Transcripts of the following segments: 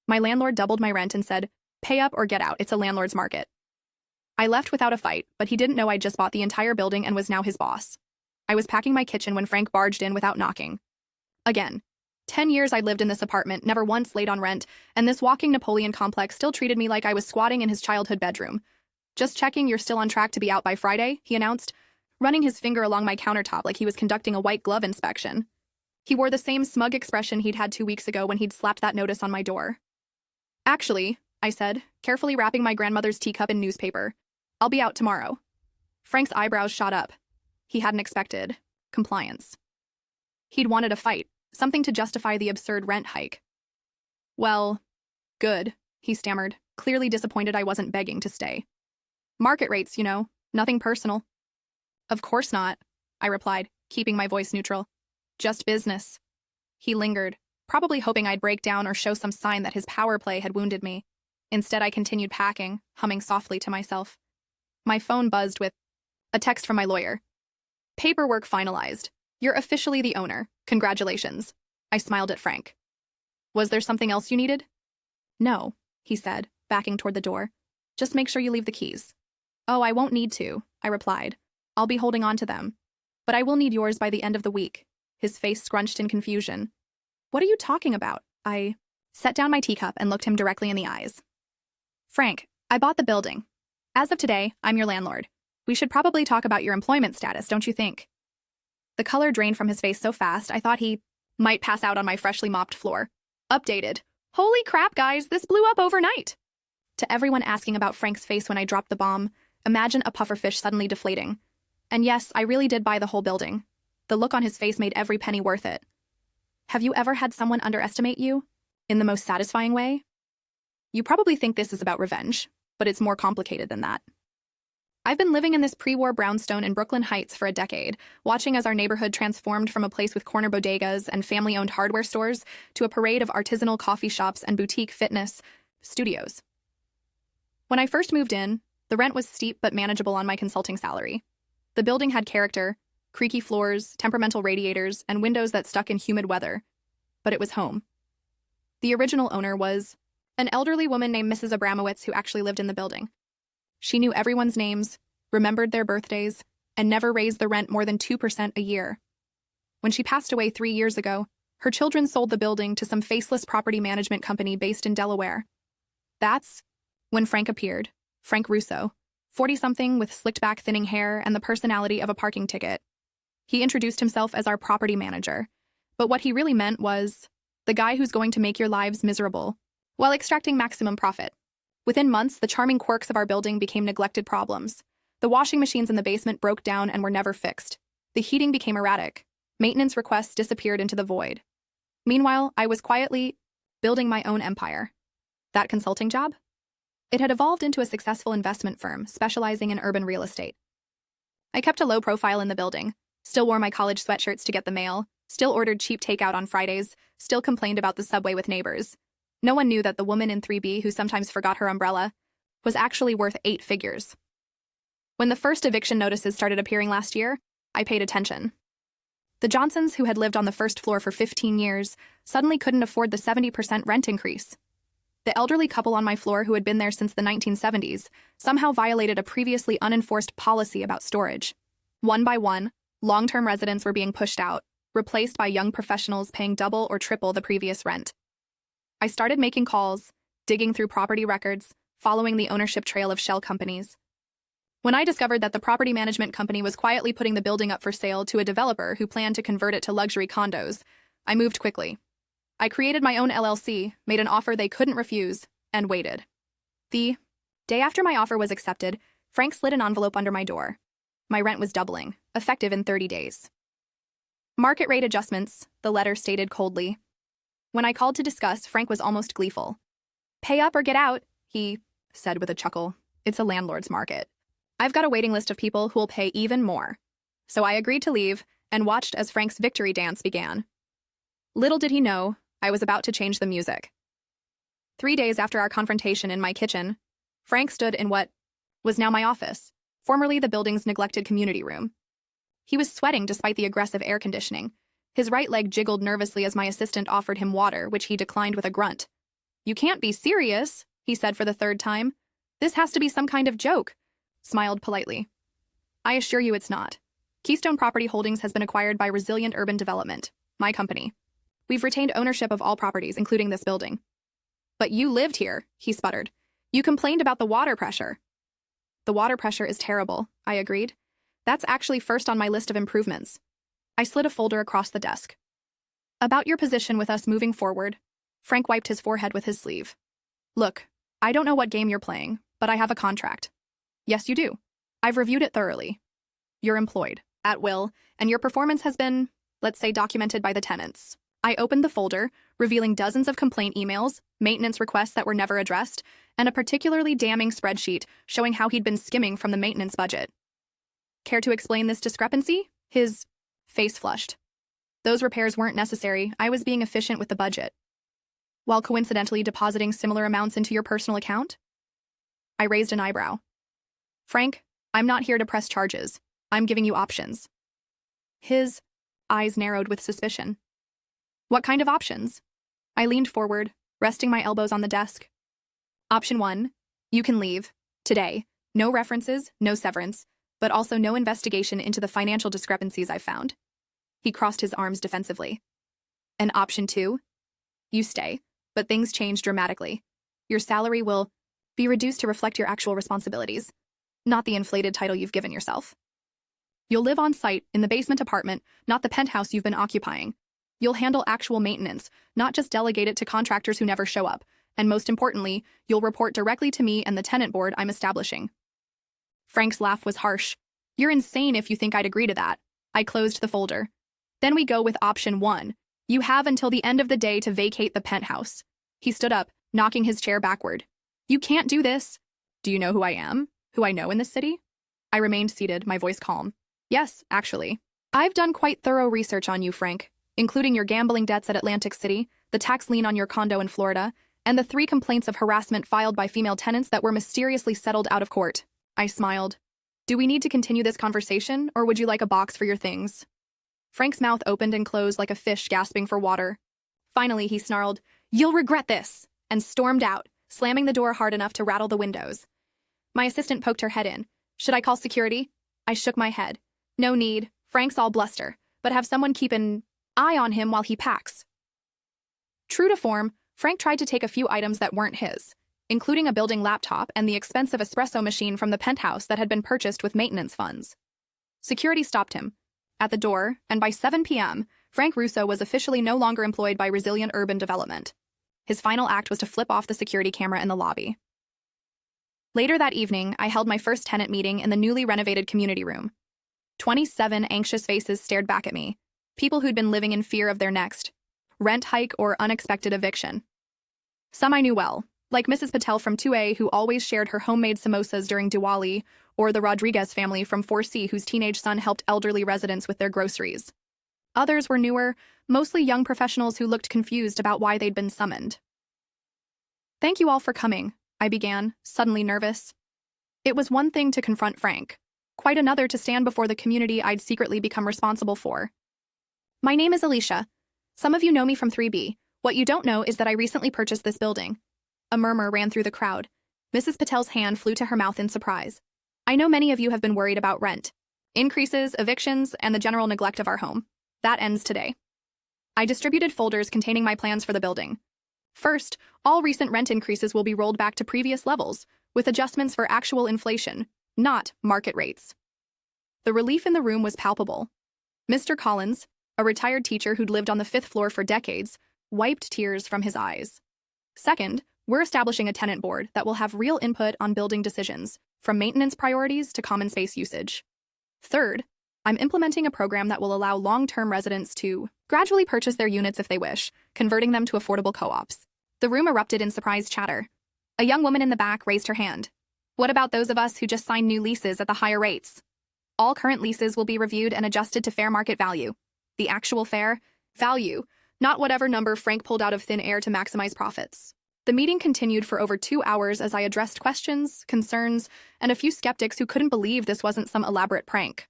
My landlord doubled my rent and said, "Pay up or get out, it's a landlord's market." I left without a fight, but he didn't know I'd just bought the entire building and was now his boss. I was packing my kitchen when Frank barged in without knocking. Again. 10 years I'd lived in this apartment, never once late on rent, and this walking Napoleon complex still treated me like I was squatting in his childhood bedroom. "Just checking you're still on track to be out by Friday," he announced, running his finger along my countertop like he was conducting a white glove inspection. He wore the same smug expression he'd had 2 weeks ago when he'd slapped that notice on my door. "Actually," I said, carefully wrapping my grandmother's teacup in newspaper, "I'll be out tomorrow." Frank's eyebrows shot up. He hadn't expected compliance. He'd wanted a fight, something to justify the absurd rent hike. "Well, good," he stammered, clearly disappointed I wasn't begging to stay. "Market rates, you know, nothing personal." "Of course not," I replied, keeping my voice neutral. "Just business." He lingered, probably hoping I'd break down or show some sign that his power play had wounded me. Instead, I continued packing, humming softly to myself. My phone buzzed with a text from my lawyer. "Paperwork finalized. You're officially the owner. Congratulations." I smiled at Frank. "Was there something else you needed?" "No," he said, backing toward the door. "Just make sure you leave the keys." "Oh, I won't need to," I replied. "I'll be holding on to them. But I will need yours by the end of the week." His face scrunched in confusion. "What are you talking about?" I set down my teacup and looked him directly in the eyes. "Frank, I bought the building. As of today, I'm your landlord. We should probably talk about your employment status, don't you think?" The color drained from his face so fast I thought he might pass out on my freshly mopped floor. Updated. "Holy crap, guys, this blew up overnight." To everyone asking about Frank's face when I dropped the bomb, imagine a pufferfish suddenly deflating. And yes, I really did buy the whole building. The look on his face made every penny worth it. Have you ever had someone underestimate you? In the most satisfying way? You probably think this is about revenge, but it's more complicated than that. I've been living in this pre-war brownstone in Brooklyn Heights for a decade, watching as our neighborhood transformed from a place with corner bodegas and family-owned hardware stores to a parade of artisanal coffee shops and boutique fitness studios. When I first moved in, the rent was steep but manageable on my consulting salary. The building had character, creaky floors, temperamental radiators, and windows that stuck in humid weather. But it was home. The original owner was an elderly woman named Mrs. Abramowitz who actually lived in the building. She knew everyone's names, remembered their birthdays, and never raised the rent more than 2% a year. When she passed away 3 years ago, her children sold the building to some faceless property management company based in Delaware. That's when Frank appeared, Frank Russo, 40-something with slicked-back thinning hair and the personality of a parking ticket. He introduced himself as our property manager, but what he really meant was the guy who's going to make your lives miserable while extracting maximum profit. Within months, the charming quirks of our building became neglected problems. The washing machines in the basement broke down and were never fixed. The heating became erratic. Maintenance requests disappeared into the void. Meanwhile, I was quietly building my own empire. That consulting job? It had evolved into a successful investment firm specializing in urban real estate. I kept a low profile in the building, still wore my college sweatshirts to get the mail, still ordered cheap takeout on Fridays, still complained about the subway with neighbors. No one knew that the woman in 3B who sometimes forgot her umbrella was actually worth 8 figures. When the first eviction notices started appearing last year, I paid attention. The Johnsons, who had lived on the first floor for 15 years, suddenly couldn't afford the 70% rent increase. The elderly couple on my floor, who had been there since the 1970s, somehow violated a previously unenforced policy about storage. One by one, long-term residents were being pushed out, replaced by young professionals paying double or triple the previous rent. I started making calls, digging through property records, following the ownership trail of shell companies. When I discovered that the property management company was quietly putting the building up for sale to a developer who planned to convert it to luxury condos, I moved quickly. I created my own LLC, made an offer they couldn't refuse, and waited. The day after my offer was accepted, Frank slid an envelope under my door. My rent was doubling, effective in 30 days. "Market rate adjustments," the letter stated coldly. When I called to discuss, Frank was almost gleeful. "Pay up or get out," he said with a chuckle. "It's a landlord's market. I've got a waiting list of people who'll pay even more." So I agreed to leave and watched as Frank's victory dance began. Little did he know, I was about to change the music. 3 days after our confrontation in my kitchen, Frank stood in what was now my office, formerly the building's neglected community room. He was sweating despite the aggressive air conditioning. His right leg jiggled nervously as my assistant offered him water, which he declined with a grunt. You can't be serious, he said for the third time. This has to be some kind of joke. Smiled politely. I assure you it's not. Keystone Property Holdings has been acquired by Resilient Urban Development, my company. We've retained ownership of all properties, including this building. But you lived here, he sputtered. You complained about the water pressure. The water pressure is terrible, I agreed. That's actually first on my list of improvements. I slid a folder across the desk. About your position with us moving forward. Frank wiped his forehead with his sleeve. Look, I don't know what game you're playing, but I have a contract. Yes, you do. I've reviewed it thoroughly. You're employed, at will, and your performance has been, let's say, documented by the tenants. I opened the folder, revealing dozens of complaint emails, maintenance requests that were never addressed, and a particularly damning spreadsheet showing how he'd been skimming from the maintenance budget. Care to explain this discrepancy? His face flushed. Those repairs weren't necessary. I was being efficient with the budget. While coincidentally depositing similar amounts into your personal account? I raised an eyebrow. Frank, I'm not here to press charges. I'm giving you options. His eyes narrowed with suspicion. What kind of options? I leaned forward, resting my elbows on the desk. Option 1, you can leave. Today. No references, no severance, but also no investigation into the financial discrepancies I've found. He crossed his arms defensively. And option 2, you stay, but things change dramatically. Your salary will be reduced to reflect your actual responsibilities, not the inflated title you've given yourself. You'll live on site in the basement apartment, not the penthouse you've been occupying. You'll handle actual maintenance, not just delegate it to contractors who never show up. And most importantly, you'll report directly to me and the tenant board I'm establishing. Frank's laugh was harsh. You're insane if you think I'd agree to that. I closed the folder. Then we go with option 1. You have until the end of the day to vacate the penthouse. He stood up, knocking his chair backward. You can't do this. Do you know who I am? Who I know in this city? I remained seated, my voice calm. Yes, actually. I've done quite thorough research on you, Frank, including your gambling debts at Atlantic City, the tax lien on your condo in Florida, and the 3 complaints of harassment filed by female tenants that were mysteriously settled out of court. I smiled. Do we need to continue this conversation, or would you like a box for your things? Frank's mouth opened and closed like a fish gasping for water. Finally, he snarled, You'll regret this, and stormed out, slamming the door hard enough to rattle the windows. My assistant poked her head in. Should I call security? I shook my head. No need. Frank's all bluster, but have someone keep an eye on him while he packs. True to form, Frank tried to take a few items that weren't his, including a building laptop and the expensive espresso machine from the penthouse that had been purchased with maintenance funds. Security stopped him at the door, and by 7 p.m., Frank Russo was officially no longer employed by Resilient Urban Development. His final act was to flip off the security camera in the lobby. Later that evening, I held my first tenant meeting in the newly renovated community room. 27 anxious faces stared back at me, people who'd been living in fear of their next rent hike or unexpected eviction. Some I knew well, like Mrs. Patel from 2A, who always shared her homemade samosas during Diwali, or the Rodriguez family from 4C, whose teenage son helped elderly residents with their groceries. Others were newer, mostly young professionals who looked confused about why they'd been summoned. Thank you all for coming, I began, suddenly nervous. It was one thing to confront Frank, quite another to stand before the community I'd secretly become responsible for. My name is Alicia. Some of you know me from 3B. What you don't know is that I recently purchased this building. A murmur ran through the crowd. Mrs. Patel's hand flew to her mouth in surprise. I know many of you have been worried about rent, increases, evictions, and the general neglect of our home. That ends today. I distributed folders containing my plans for the building. First, all recent rent increases will be rolled back to previous levels, with adjustments for actual inflation, not market rates. The relief in the room was palpable. Mr. Collins, a retired teacher who'd lived on the 5th floor for decades, wiped tears from his eyes. Second, we're establishing a tenant board that will have real input on building decisions, from maintenance priorities to common space usage. Third, I'm implementing a program that will allow long-term residents to gradually purchase their units if they wish, converting them to affordable co-ops. The room erupted in surprised chatter. A young woman in the back raised her hand. What about those of us who just signed new leases at the higher rates? All current leases will be reviewed and adjusted to fair market value. The actual fair value, not whatever number Frank pulled out of thin air to maximize profits. The meeting continued for over 2 hours as I addressed questions, concerns, and a few skeptics who couldn't believe this wasn't some elaborate prank.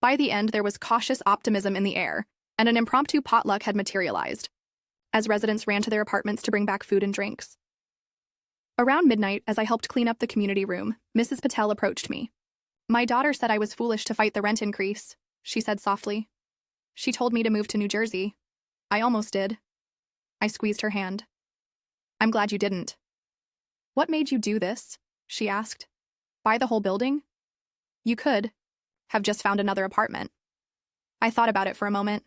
By the end, there was cautious optimism in the air, and an impromptu potluck had materialized. as residents ran to their apartments to bring back food and drinks. Around midnight, as I helped clean up the community room, Mrs. Patel approached me. "My daughter said I was foolish to fight the rent increase," she said softly. "She told me to move to New Jersey. I almost did." I squeezed her hand. "I'm glad you didn't." "What made you do this?" she asked. "Buy the whole building? You could have just found another apartment." I thought about it for a moment.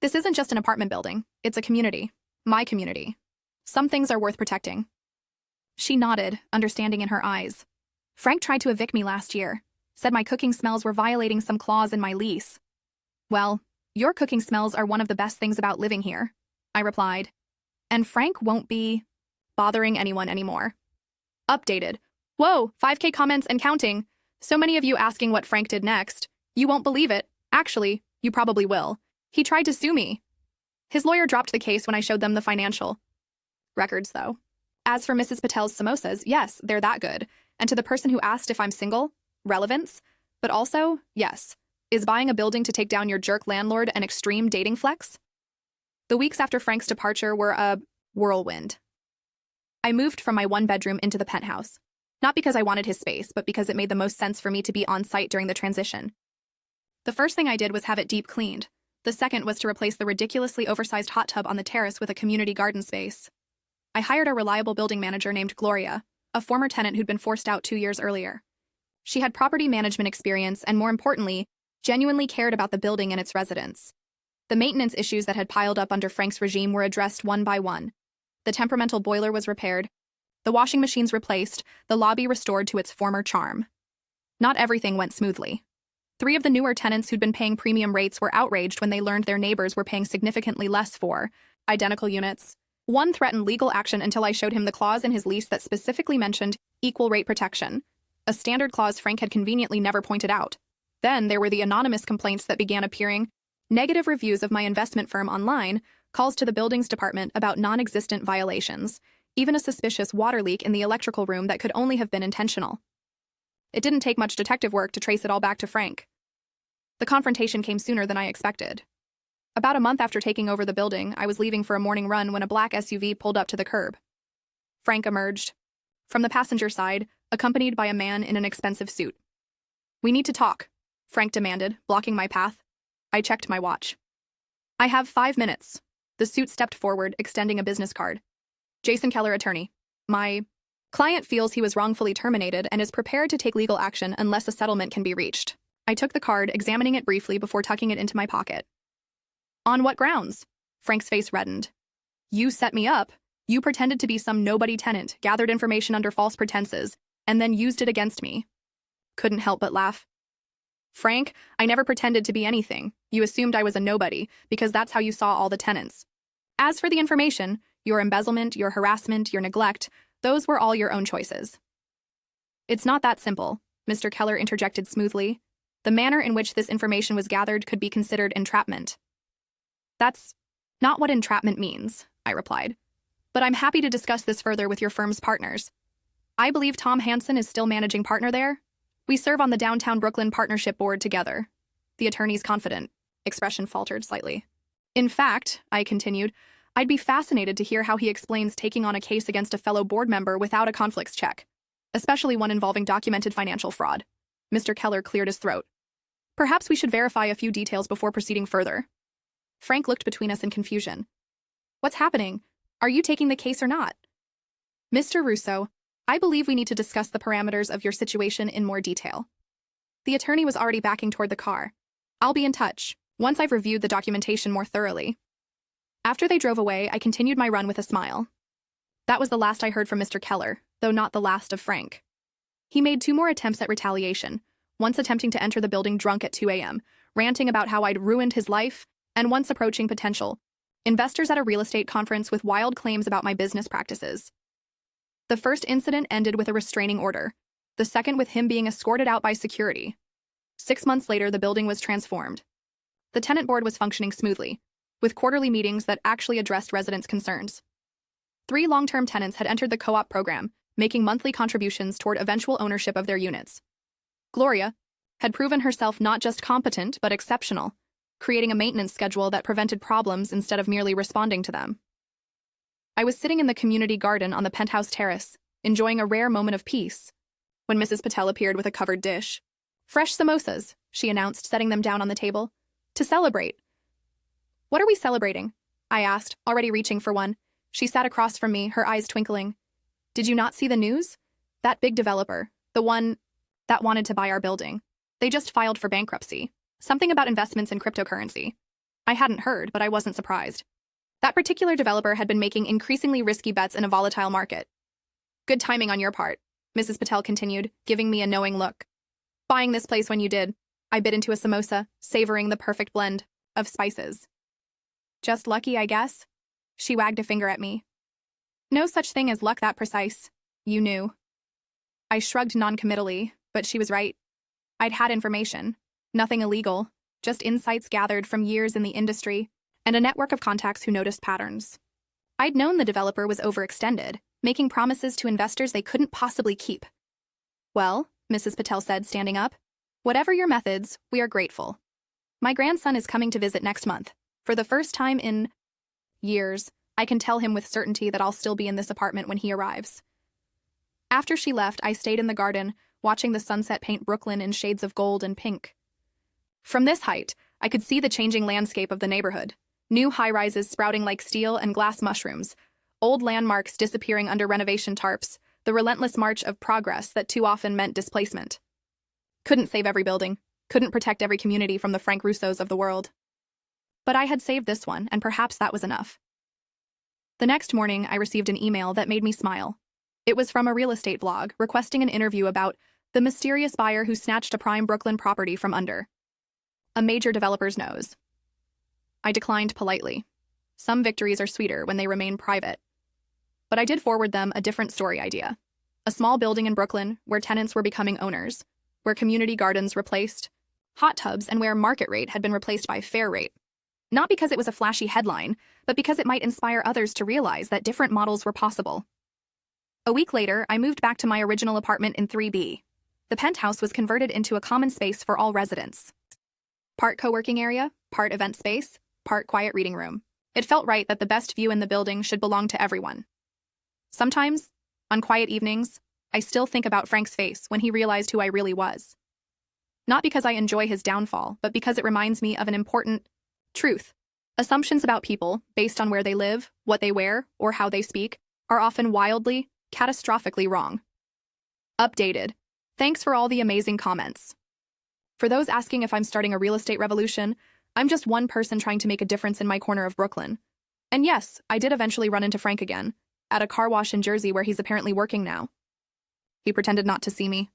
"This isn't just an apartment building. It's a community. My community. Some things are worth protecting." She nodded, understanding in her eyes. "Frank tried to evict me last year. Said my cooking smells were violating some clause in my lease." "Well, your cooking smells are one of the best things about living here," I replied. "And Frank won't be bothering anyone anymore." Updated. Whoa, 5K comments and counting. So many of you asking what Frank did next. You won't believe it. Actually, you probably will. He tried to sue me. His lawyer dropped the case when I showed them the financial records, though. As for Mrs. Patel's samosas, yes, they're that good. And to the person who asked if I'm single, relevance. But also, yes, is buying a building to take down your jerk landlord an extreme dating flex? The weeks after Frank's departure were a whirlwind. I moved from my one-bedroom into the penthouse. Not because I wanted his space, but because it made the most sense for me to be on site during the transition. The first thing I did was have it deep cleaned. The second was to replace the ridiculously oversized hot tub on the terrace with a community garden space. I hired a reliable building manager named Gloria, a former tenant who'd been forced out 2 years earlier. She had property management experience and, more importantly, genuinely cared about the building and its residents. The maintenance issues that had piled up under Frank's regime were addressed one by one. The temperamental boiler was repaired, the washing machines replaced, the lobby restored to its former charm. Not everything went smoothly. 3 of the newer tenants who'd been paying premium rates were outraged when they learned their neighbors were paying significantly less for identical units. 1 threatened legal action until I showed him the clause in his lease that specifically mentioned equal rate protection, a standard clause Frank had conveniently never pointed out. Then there were the anonymous complaints that began appearing, negative reviews of my investment firm online, calls to the buildings department about non-existent violations, even a suspicious water leak in the electrical room that could only have been intentional. It didn't take much detective work to trace it all back to Frank. The confrontation came sooner than I expected. About a month after taking over the building, I was leaving for a morning run when a black SUV pulled up to the curb. Frank emerged from the passenger side, accompanied by a man in an expensive suit. "We need to talk," Frank demanded, blocking my path. I checked my watch. "I have 5 minutes." The suit stepped forward, extending a business card. "Jason Keller, attorney. My client feels he was wrongfully terminated and is prepared to take legal action unless a settlement can be reached." I took the card, examining it briefly before tucking it into my pocket. "On what grounds?" Frank's face reddened. "You set me up. You pretended to be some nobody tenant, gathered information under false pretenses, and then used it against me." Couldn't help but laugh. "Frank, I never pretended to be anything. You assumed I was a nobody, because that's how you saw all the tenants. As for the information, your embezzlement, your harassment, your neglect, those were all your own choices." "It's not that simple," Mr. Keller interjected smoothly. "The manner in which this information was gathered could be considered entrapment." "That's not what entrapment means," I replied. "But I'm happy to discuss this further with your firm's partners. I believe Tom Hansen is still managing partner there. We serve on the Downtown Brooklyn Partnership Board together." The attorney's confident expression faltered slightly. "In fact," I continued, "I'd be fascinated to hear how he explains taking on a case against a fellow board member without a conflicts check, especially one involving documented financial fraud." Mr. Keller cleared his throat. "Perhaps we should verify a few details before proceeding further." Frank looked between us in confusion. "What's happening? Are you taking the case or not?" "Mr. Russo, I believe we need to discuss the parameters of your situation in more detail." The attorney was already backing toward the car. "I'll be in touch, once I've reviewed the documentation more thoroughly." After they drove away, I continued my run with a smile. That was the last I heard from Mr. Keller, though not the last of Frank. He made 2 more attempts at retaliation, once attempting to enter the building drunk at 2 a.m., ranting about how I'd ruined his life, and once approaching potential investors at a real estate conference with wild claims about my business practices. The first incident ended with a restraining order, the second with him being escorted out by security. 6 months later, the building was transformed. The tenant board was functioning smoothly, with quarterly meetings that actually addressed residents' concerns. 3 long-term tenants had entered the co-op program, making monthly contributions toward eventual ownership of their units. Gloria had proven herself not just competent but exceptional, creating a maintenance schedule that prevented problems instead of merely responding to them. I was sitting in the community garden on the penthouse terrace, enjoying a rare moment of peace, when Mrs. Patel appeared with a covered dish. "Fresh samosas," she announced, setting them down on the table. "To celebrate." "What are we celebrating?" I asked, already reaching for one. She sat across from me, her eyes twinkling. "Did you not see the news? That big developer, the one that wanted to buy our building. They just filed for bankruptcy. Something about investments in cryptocurrency." I hadn't heard, but I wasn't surprised. That particular developer had been making increasingly risky bets in a volatile market. "Good timing on your part," Mrs. Patel continued, giving me a knowing look. "Buying this place when you did." I bit into a samosa, savoring the perfect blend of spices. "Just lucky, I guess?" She wagged a finger at me. "No such thing as luck that precise. You knew." I shrugged noncommittally, but she was right. I'd had information. Nothing illegal, just insights gathered from years in the industry, and a network of contacts who noticed patterns. I'd known the developer was overextended, making promises to investors they couldn't possibly keep. "Well," Mrs. Patel said, standing up, "whatever your methods, we are grateful. My grandson is coming to visit next month. For the first time in years, I can tell him with certainty that I'll still be in this apartment when he arrives." After she left, I stayed in the garden, watching the sunset paint Brooklyn in shades of gold and pink. From this height, I could see the changing landscape of the neighborhood. New high-rises sprouting like steel and glass mushrooms, old landmarks disappearing under renovation tarps, the relentless march of progress that too often meant displacement. Couldn't save every building, couldn't protect every community from the Frank Russos of the world. But I had saved this one, and perhaps that was enough. The next morning, I received an email that made me smile. It was from a real estate blog requesting an interview about the mysterious buyer who snatched a prime Brooklyn property from under a major developer's nose. I declined politely. Some victories are sweeter when they remain private. But I did forward them a different story idea. A small building in Brooklyn where tenants were becoming owners, where community gardens replaced hot tubs, and where market rate had been replaced by fair rate. Not because it was a flashy headline, but because it might inspire others to realize that different models were possible. A week later, I moved back to my original apartment in 3B. The penthouse was converted into a common space for all residents. Part co-working area, part event space, part quiet reading room. It felt right that the best view in the building should belong to everyone. Sometimes, on quiet evenings, I still think about Frank's face when he realized who I really was. Not because I enjoy his downfall, but because it reminds me of an important truth. Assumptions about people, based on where they live, what they wear, or how they speak, are often wildly, catastrophically wrong. Updated. Thanks for all the amazing comments. For those asking if I'm starting a real estate revolution, I'm just one person trying to make a difference in my corner of Brooklyn. And yes, I did eventually run into Frank again, at a car wash in Jersey where he's apparently working now. He pretended not to see me.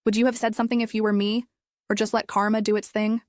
"Would you have said something if you were me, or just let karma do its thing?"